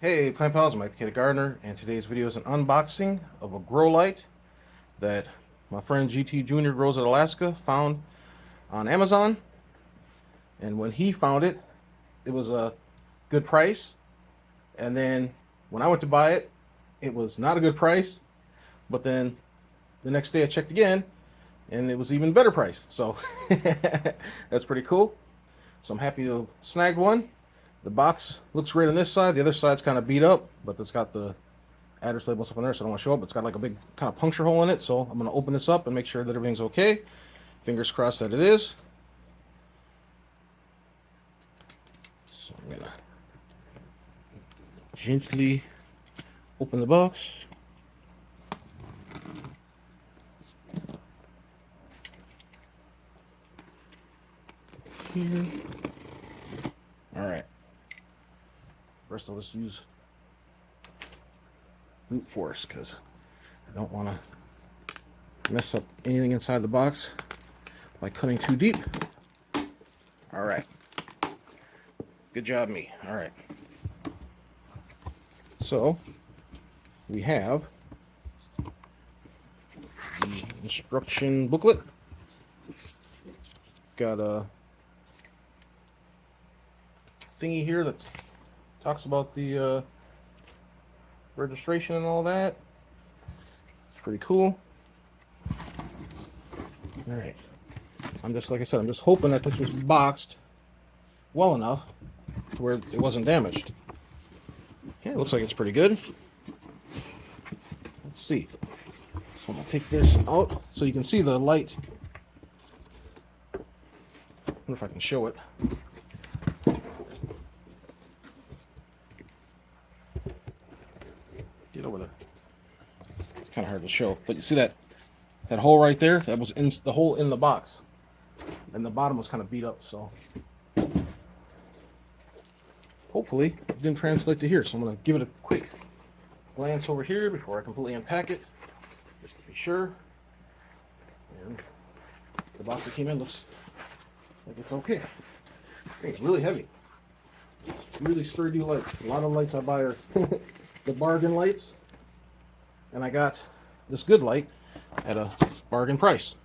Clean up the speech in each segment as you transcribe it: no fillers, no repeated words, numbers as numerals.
Hey Plant Pals, I'm Mike the Kid Gardener, and today's video is an unboxing of a Growlight that my friend GT Jr. grows at Alaska found on Amazon. And when he found it, it was a good price. And then when I went to buy it, it was not a good price. But then the next day I checked again, and it was even better price. So that's pretty cool. So I'm happy to have snagged one. The box looks great on this side. The other side's kind of beat up, but it's got the address label and stuff on there, so I don't want to show up. It's got like a big kind of puncture hole in it, so I'm going to open this up and make sure that everything's okay. Fingers crossed that it is. So I'm going to gently open the box. Here. All right. First, I'll just use brute force because I don't want to mess up anything inside the box by cutting too deep. All right. Good job, me. All right. So, we have the instruction booklet. Got a thingy here that talks about the registration and all that. It's pretty cool. All right. I'm just, like I said, I'm just hoping that this was boxed well enough to where it wasn't damaged. Yeah, it looks like it's pretty good. Let's see. So I'm gonna take this out so you can see the light. I wonder if I can show it. Get over there. It's kind of hard to show, but you see that hole right there? That was in the hole in the box, and the bottom was kind of beat up. So hopefully it didn't translate to here. So I'm gonna give it a quick glance over here before I completely unpack it, just to be sure. And the box that came in looks like it's okay. It's really heavy. It's really sturdy light. A lot of lights I buy are the bargain lights, and I got this good light at a bargain price.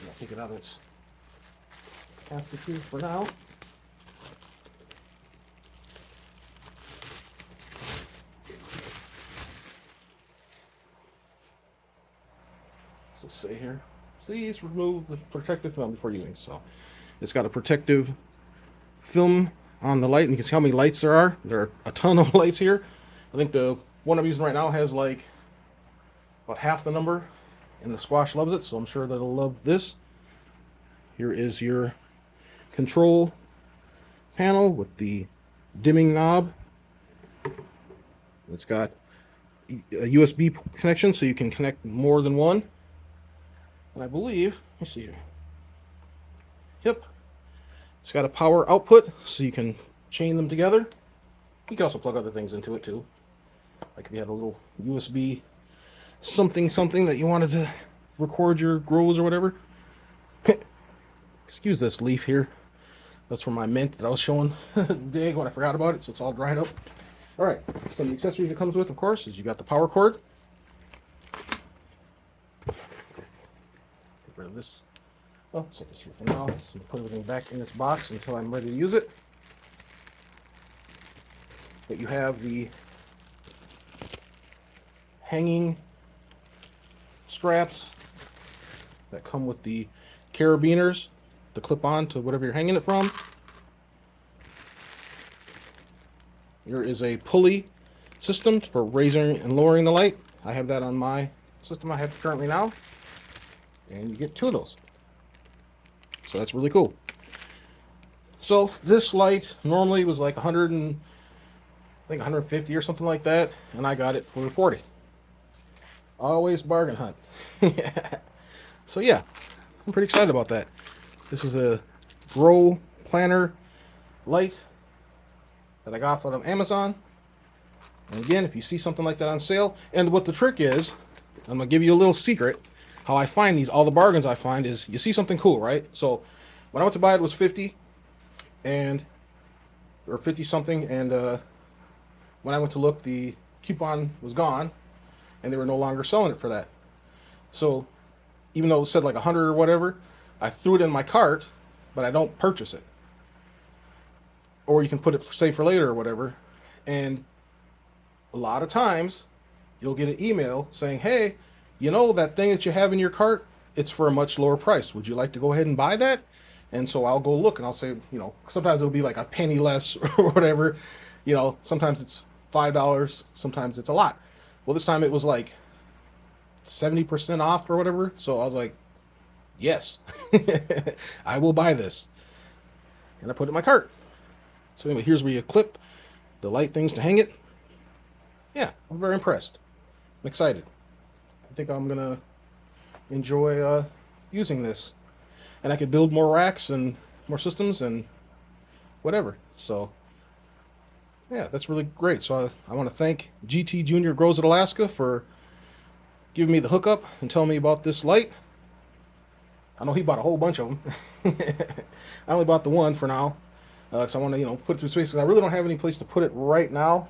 I'll take it out of its plastic here for now. So say here, please remove the protective film before using. So it's got a protective film on the light, and you can see how many lights there are. There are a ton of lights here. I think the one I'm using right now has like about half the number, and the squash loves it, so I'm sure that it'll love this. Here is your control panel with the dimming knob. It's got a USB connection, so you can connect more than one. And I believe, let's see here. Yep. It's got a power output, so you can chain them together. You can also plug other things into it too. Like if you had a little USB something that you wanted to record your grows or whatever. Excuse this leaf here. That's from my mint that I was showing dig when I forgot about it, so it's all dried up. All right, some of the accessories it comes with, of course, is you got the power cord. Get rid of this. Well, set this here for now. Just put everything back in its box until I'm ready to use it. But you have the hanging straps that come with the carabiners to clip on to whatever you're hanging it from. There is a pulley system for raising and lowering the light. I have that on my system I have currently now. And you get two of those. So that's really cool. So this light normally was like 100 and I think 150 or something like that, and I got it for 40. Always bargain hunt. So yeah, I'm pretty excited about that. This is a Grow Planner light that I got from Amazon. And again, if you see something like that on sale, and what the trick is, I'm gonna give you a little secret. How I find these, all the bargains I find is you see something cool, right? So when I went to buy it, it was 50 and or 50 something, and when I went to look, the coupon was gone, and they were no longer selling it for that. So even though it said like 100 or whatever, I threw it in my cart, but I don't purchase it. Or you can put it for, save for later or whatever. And a lot of times you'll get an email saying, hey, you know that thing that you have in your cart, it's for a much lower price. Would you like to go ahead and buy that? And so I'll go look and I'll say, sometimes it'll be like a penny less or whatever. Sometimes it's $5, sometimes it's a lot. Well, this time it was like 70% off or whatever. So I was like, yes, I will buy this. And I put it in my cart. So anyway, here's where you clip the light things to hang it. Yeah, I'm very impressed. I'm excited. I think I'm going to enjoy using this. And I could build more racks and more systems and whatever. So, yeah, that's really great. So I want to thank GT Junior Grows at Alaska for giving me the hookup and telling me about this light. I know he bought a whole bunch of them. I only bought the one for now. Because I want to, put it through space. Because I really don't have any place to put it right now.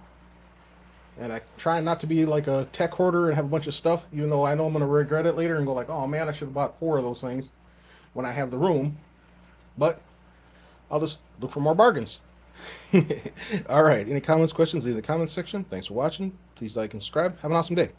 And I try not to be like a tech hoarder and have a bunch of stuff, even though I know I'm going to regret it later and go like, oh man, I should have bought 4 of those things when I have the room. But I'll just look for more bargains. All right. Any comments, questions, leave in the comments section. Thanks for watching. Please like and subscribe. Have an awesome day.